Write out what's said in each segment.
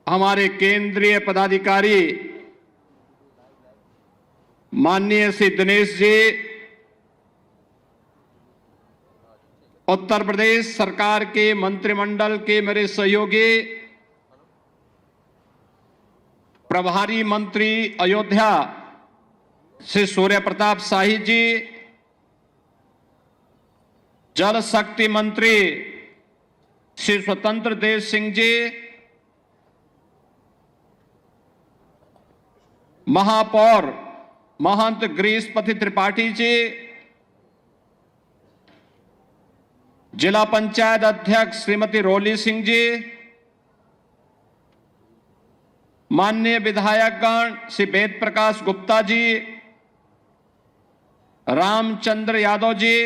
हमारे केंद्रीय पदाधिकारी माननीय श्री दिनेश जी, उत्तर प्रदेश सरकार के मंत्रिमंडल के मेरे सहयोगी, प्रभारी मंत्री अयोध्या श्री सूर्य प्रताप शाही जी, जल शक्ति मंत्री श्री स्वतंत्र देव सिंह जी, महापौर महंत गिरीशपति त्रिपाठी जी, जिला पंचायत अध्यक्ष श्रीमती रोली सिंह जी, माननीय विधायकगण श्री वेद प्रकाश गुप्ता जी, रामचंद्र यादव जी,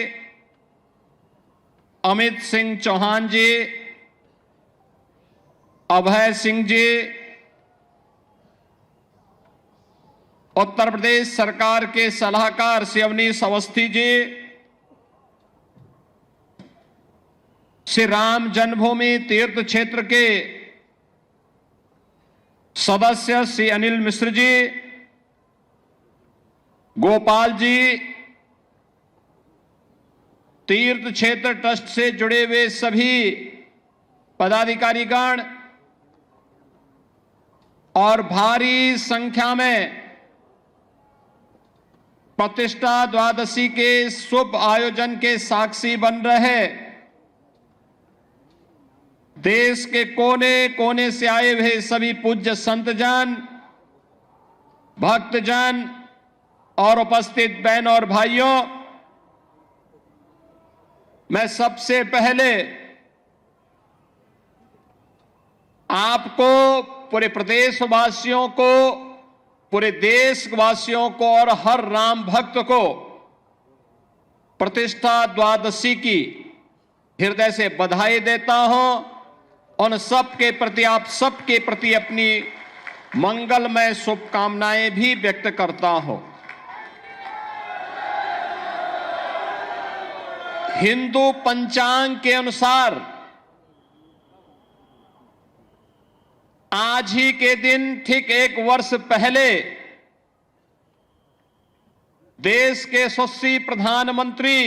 अमित सिंह चौहान जी, अभय सिंह जी, उत्तर प्रदेश सरकार के सलाहकार श्री अवनीश अवस्थी जी, श्री राम जन्मभूमि तीर्थ क्षेत्र के सदस्य श्री अनिल मिश्र जी, गोपाल जी, तीर्थ क्षेत्र ट्रस्ट से जुड़े हुए सभी पदाधिकारीगण और भारी संख्या में प्रतिष्ठा द्वादशी के शुभ आयोजन के साक्षी बन रहे देश के कोने कोने से आए हुए सभी पूज्य संतजन, भक्तजन और उपस्थित बहनों और भाइयों, मैं सबसे पहले आपको, पूरे प्रदेशवासियों को, पूरे देशवासियों को और हर राम भक्त को प्रतिष्ठा द्वादशी की हृदय से बधाई देता हूं। उन सबके प्रति, आप सबके प्रति अपनी मंगलमय शुभकामनाएं भी व्यक्त करता हूं। हिंदू पंचांग के अनुसार आज ही के दिन ठीक 1 वर्ष पहले देश के यशस्वी प्रधानमंत्री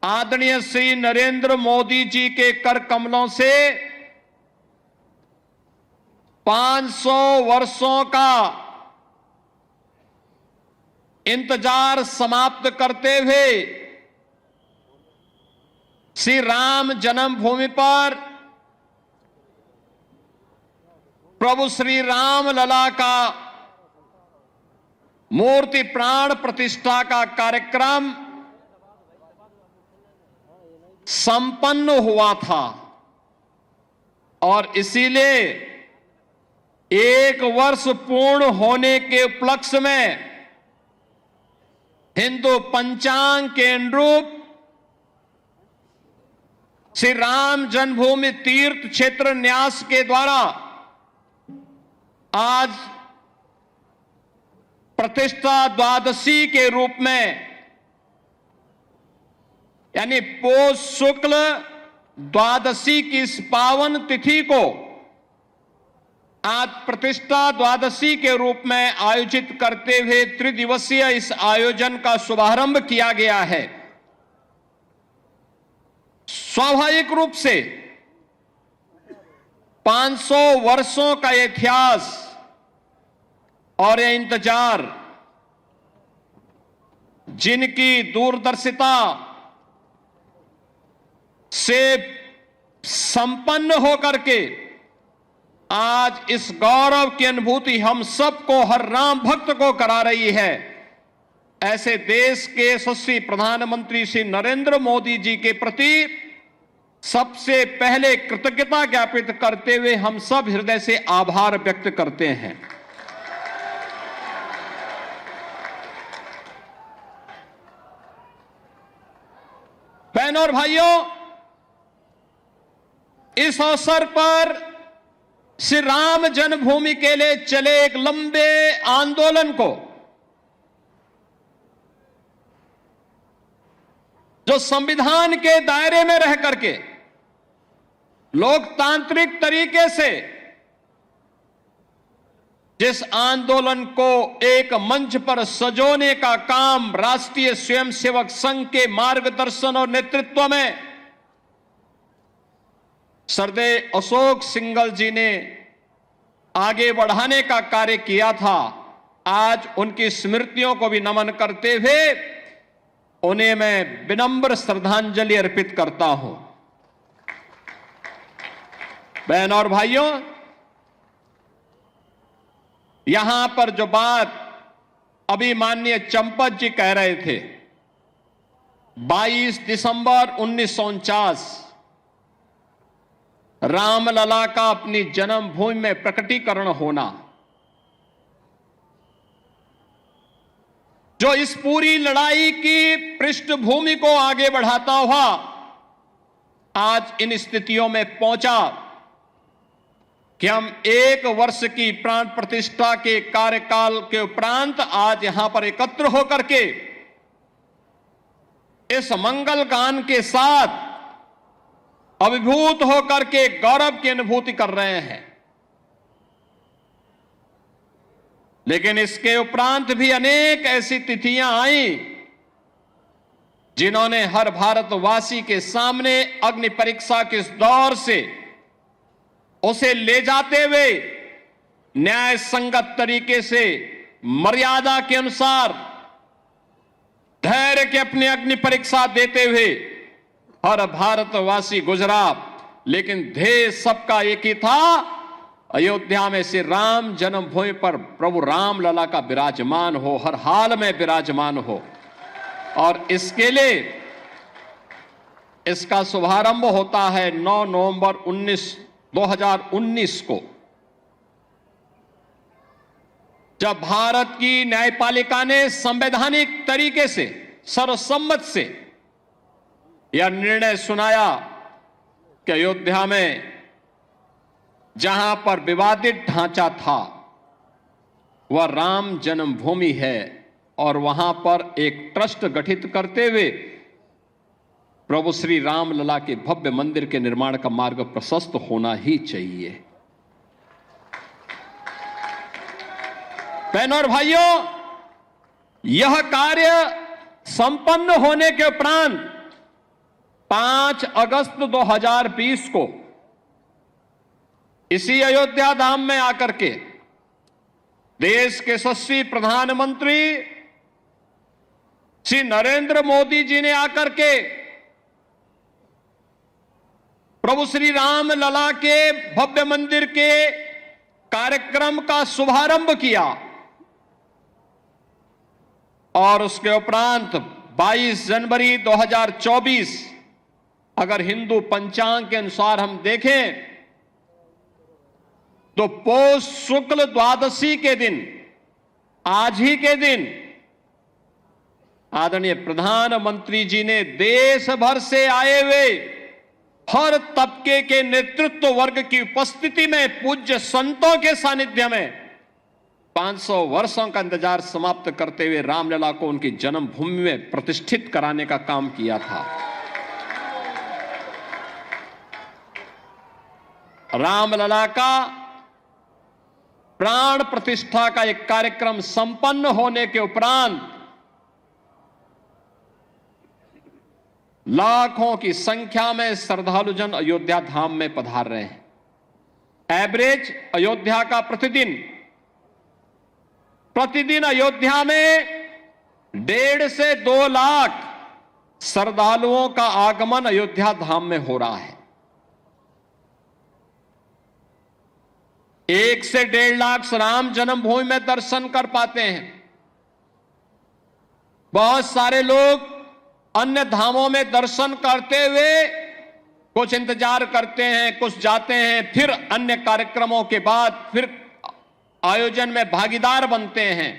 आदरणीय श्री नरेंद्र मोदी जी के कर कमलों से 500 वर्षों का इंतजार समाप्त करते हुए श्री राम जन्मभूमि पर प्रभु श्री राम लला का मूर्ति प्राण प्रतिष्ठा का कार्यक्रम संपन्न हुआ था और इसीलिए 1 वर्ष पूर्ण होने के उपलक्ष्य में हिंदू पंचांग के अनुरूप श्री राम जन्मभूमि तीर्थ क्षेत्र न्यास के द्वारा आज प्रतिष्ठा द्वादशी के रूप में, यानी पौष शुक्ल द्वादशी की इस पावन तिथि को आज प्रतिष्ठा द्वादशी के रूप में आयोजित करते हुए त्रिदिवसीय इस आयोजन का शुभारंभ किया गया है। स्वाभाविक रूप से 500 वर्षों का इतिहास और यह इंतजार, जिनकी दूरदर्शिता से संपन्न होकर के आज इस गौरव की अनुभूति हम सबको, हर राम भक्त को करा रही है, ऐसे देश के यशस्वी प्रधानमंत्री श्री नरेंद्र मोदी जी के प्रति सबसे पहले कृतज्ञता ज्ञापित करते हुए हम सब हृदय से आभार व्यक्त करते हैं। बहनों और भाइयों, इस अवसर पर श्री राम जन्मभूमि के लिए चले एक लंबे आंदोलन को, जो संविधान के दायरे में रह करके लोकतांत्रिक तरीके से जिस आंदोलन को एक मंच पर सजोने का काम राष्ट्रीय स्वयंसेवक संघ के मार्गदर्शन और नेतृत्व में सरदेव अशोक सिंघल जी ने आगे बढ़ाने का कार्य किया था, आज उनकी स्मृतियों को भी नमन करते हुए उन्हें मैं विनम्र श्रद्धांजलि अर्पित करता हूं। बहन और भाइयों, यहां पर जो बात अभी माननीय चंपत जी कह रहे थे, 22 दिसंबर 1949 रामलला का अपनी जन्मभूमि में प्रकटीकरण होना, जो इस पूरी लड़ाई की पृष्ठभूमि को आगे बढ़ाता हुआ आज इन स्थितियों में पहुंचा कि हम 1 वर्ष की प्राण प्रतिष्ठा के कार्यकाल के उपरांत आज यहां पर एकत्र होकर के इस मंगल गान के साथ अभिभूत होकर के गौरव की अनुभूति कर रहे हैं। लेकिन इसके उपरांत भी अनेक ऐसी तिथियां आई जिन्होंने हर भारतवासी के सामने अग्नि परीक्षा के इस दौर से उसे ले जाते हुए न्याय संगत तरीके से मर्यादा के अनुसार धैर्य की अपनी अग्नि परीक्षा देते हुए हर भारतवासी गुजरा। लेकिन ध्येय सबका एक ही था, अयोध्या में श्री राम जन्मभूमि पर प्रभु रामलला का विराजमान हो, हर हाल में विराजमान हो। और इसके लिए इसका शुभारंभ होता है 9 नवंबर 2019 को, जब भारत की न्यायपालिका ने संवैधानिक तरीके से सर्वसम्मत से यह निर्णय सुनाया कि अयोध्या में जहां पर विवादित ढांचा था वह राम जन्मभूमि है और वहां पर एक ट्रस्ट गठित करते हुए प्रभु श्री रामलला के भव्य मंदिर के निर्माण का मार्ग प्रशस्त होना ही चाहिए। बहनों और भाइयों, यह कार्य संपन्न होने के उपरांत 5 अगस्त 2020 को इसी अयोध्या धाम में आकर के देश के यशस्वी प्रधानमंत्री श्री नरेंद्र मोदी जी ने आकर के प्रभु श्री राम लला के भव्य मंदिर के कार्यक्रम का शुभारंभ किया और उसके उपरांत 22 जनवरी 2024 अगर हिंदू पंचांग के अनुसार हम देखें तो पौष शुक्ल द्वादशी के दिन, आज ही के दिन आदरणीय प्रधानमंत्री जी ने देश भर से आए हुए हर तबके के नेतृत्व वर्ग की उपस्थिति में पूज्य संतों के सानिध्य में 500 वर्षों का इंतजार समाप्त करते हुए रामलला को उनकी जन्मभूमि में प्रतिष्ठित कराने का काम किया था। रामलला का प्राण प्रतिष्ठा का एक कार्यक्रम संपन्न होने के उपरांत लाखों की संख्या में श्रद्धालु जन अयोध्या धाम में पधार रहे हैं। एवरेज अयोध्या का प्रतिदिन अयोध्या में 1.5 से 2 लाख श्रद्धालुओं का आगमन अयोध्या धाम में हो रहा है। 1 से 1.5 लाख राम जन्मभूमि में दर्शन कर पाते हैं। बहुत सारे लोग अन्य धामों में दर्शन करते हुए कुछ इंतजार करते हैं, कुछ जाते हैं, फिर अन्य कार्यक्रमों के बाद फिर आयोजन में भागीदार बनते हैं।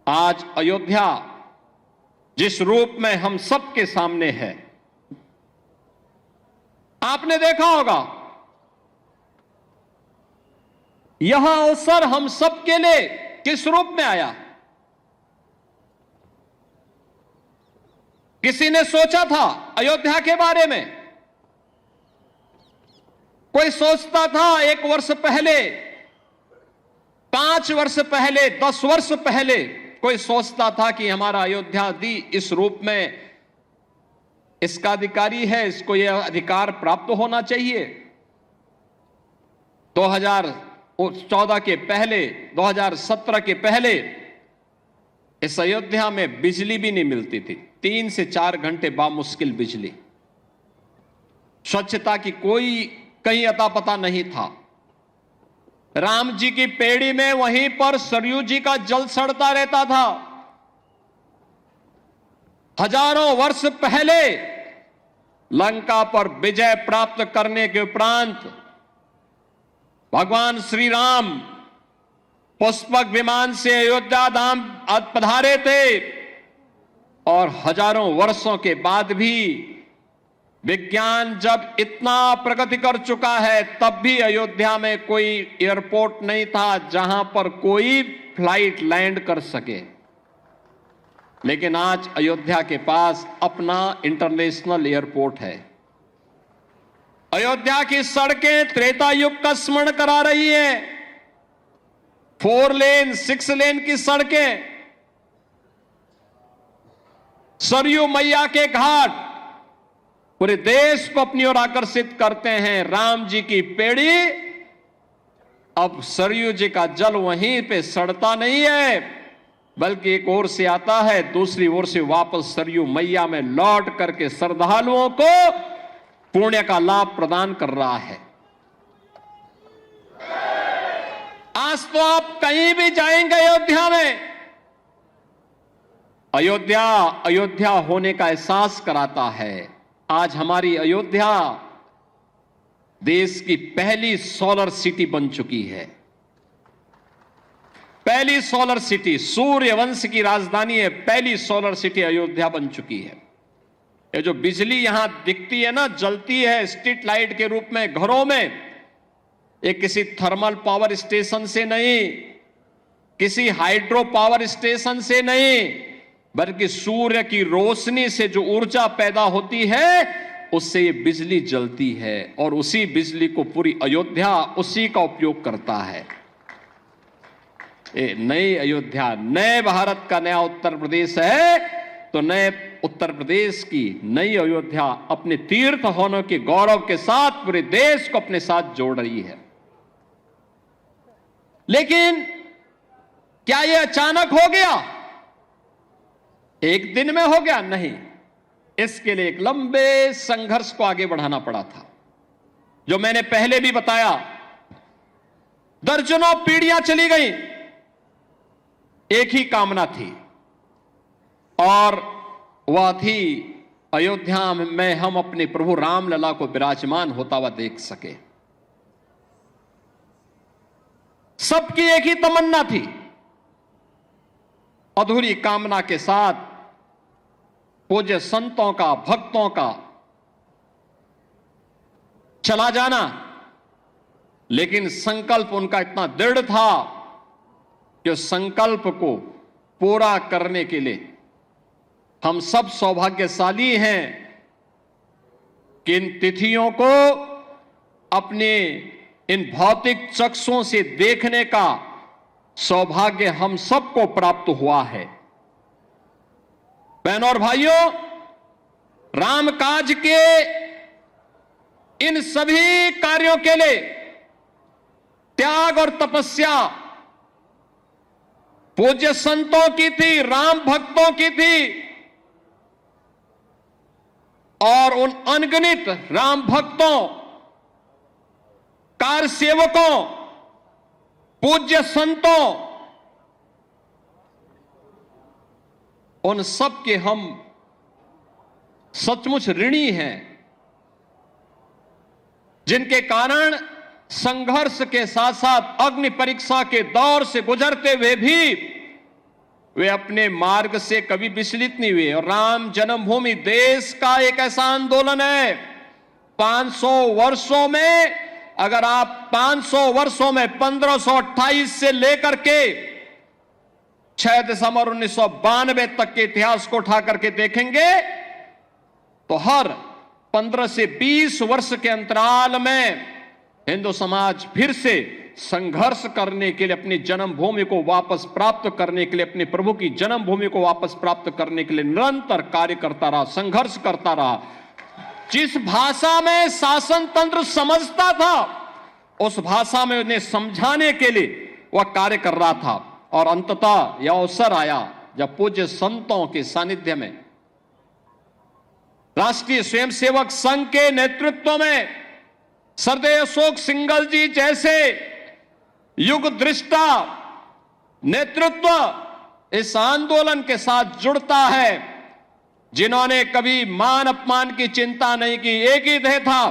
आज अयोध्या जिस रूप में हम सबके सामने है, आपने देखा होगा यह अवसर हम सबके लिए किस रूप में आया। किसी ने सोचा था अयोध्या के बारे में कोई सोचता था 1 वर्ष पहले, 5 वर्ष पहले, 10 वर्ष पहले कोई सोचता था कि हमारा अयोध्या दी इस रूप में इसका अधिकारी है, इसको यह अधिकार प्राप्त होना चाहिए। 2014 के पहले, 2017 के पहले इस अयोध्या में बिजली भी नहीं मिलती थी। 3 से 4 घंटे बामुश्किल बिजली। स्वच्छता की कोई कहीं अता पता नहीं था। राम जी की पेड़ी में वहीं पर सरयू जी का जल सड़ता रहता था। हजारों वर्ष पहले लंका पर विजय प्राप्त करने के उपरांत भगवान श्री राम पुष्पक विमान से अयोध्या धाम पधारे थे और हजारों वर्षों के बाद भी विज्ञान जब इतना प्रगति कर चुका है तब भी अयोध्या में कोई एयरपोर्ट नहीं था जहां पर कोई फ्लाइट लैंड कर सके। लेकिन आज अयोध्या के पास अपना इंटरनेशनल एयरपोर्ट है। अयोध्या की सड़कें त्रेता युग का स्मरण करा रही है। 4 लेन 6 लेन की सड़कें, सरयू मैया के घाट पूरे देश को अपनी ओर आकर्षित करते हैं। राम जी की पेड़ी, अब सरयू जी का जल वहीं पे सड़ता नहीं है बल्कि एक ओर से आता है, दूसरी ओर से वापस सरयू मैया में लौट करके श्रद्धालुओं को पुण्य का लाभ प्रदान कर रहा है। आज तो आप कहीं भी जाएंगे अयोध्या में, अयोध्या अयोध्या होने का एहसास कराता है। आज हमारी अयोध्या देश की पहली सोलर सिटी बन चुकी है। पहली सोलर सिटी, सूर्य वंश की राजधानी है, पहली सोलर सिटी अयोध्या बन चुकी है। ये जो बिजली यहां दिखती है ना, जलती है स्ट्रीट लाइट के रूप में घरों में, ये किसी थर्मल पावर स्टेशन से नहीं, किसी हाइड्रो पावर स्टेशन से नहीं, बल्कि सूर्य की रोशनी से जो ऊर्जा पैदा होती है उससे ये बिजली जलती है और उसी बिजली को पूरी अयोध्या उसी का उपयोग करता है। ये नई अयोध्या, नए भारत का नया उत्तर प्रदेश है, तो नए उत्तर प्रदेश की नई अयोध्या अपने तीर्थ होने के गौरव के साथ पूरे देश को अपने साथ जोड़ रही है। लेकिन क्या यह अचानक हो गया? एक दिन में हो गया? नहीं, इसके लिए एक लंबे संघर्ष को आगे बढ़ाना पड़ा था। जो मैंने पहले भी बताया, दर्जनों पीढ़ियां चली गई, एक ही कामना थी और वह थी अयोध्या में हम अपने प्रभु रामलला को विराजमान होता हुआ देख सके। सबकी एक ही तमन्ना थी। अधूरी कामना के साथ पूज्य संतों का, भक्तों का चला जाना, लेकिन संकल्प उनका इतना दृढ़ था कि उस संकल्प को पूरा करने के लिए हम सब सौभाग्यशाली हैं कि इन तिथियों को अपने इन भौतिक चक्षुओं से देखने का सौभाग्य हम सबको प्राप्त हुआ है। बहनों और भाइयों, रामकाज के इन सभी कार्यों के लिए त्याग और तपस्या पूज्य संतों की थी, राम भक्तों की थी और उन अनगिनत राम भक्तों, कार सेवकों, पूज्य संतों, उन सब के हम सचमुच ऋणी हैं, जिनके कारण संघर्ष के साथ साथ अग्नि परीक्षा के दौर से गुजरते हुए भी वे अपने मार्ग से कभी विचलित नहीं हुए। और राम जन्मभूमि देश का एक ऐसा आंदोलन है, 500 वर्षों में, अगर आप 500 वर्षों में 1528 से लेकर के 6 दिसंबर 1992 तक के इतिहास को उठा करके देखेंगे तो हर 15 से 20 वर्ष के अंतराल में हिंदू समाज फिर से संघर्ष करने के लिए, अपनी जन्मभूमि को वापस प्राप्त करने के लिए, अपने प्रभु की जन्मभूमि को वापस प्राप्त करने के लिए निरंतर कार्य करता रहा, संघर्ष करता रहा। जिस भाषा में शासन तंत्र समझता था उस भाषा में उन्हें समझाने के लिए वह कार्य कर रहा था। और अंततः यह अवसर आया जब पूज्य संतों के सानिध्य में राष्ट्रीय स्वयंसेवक संघ के नेतृत्व में सरदेव अशोक सिंघल जी जैसे युग दृष्टा नेतृत्व इस आंदोलन के साथ जुड़ता है, जिन्होंने कभी मान अपमान की चिंता नहीं की। एक ही ध्येय था,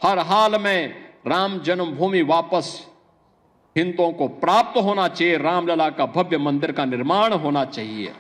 हर हाल में राम जन्मभूमि वापस हिंदुओं को प्राप्त होना चाहिए, रामलला का भव्य मंदिर का निर्माण होना चाहिए।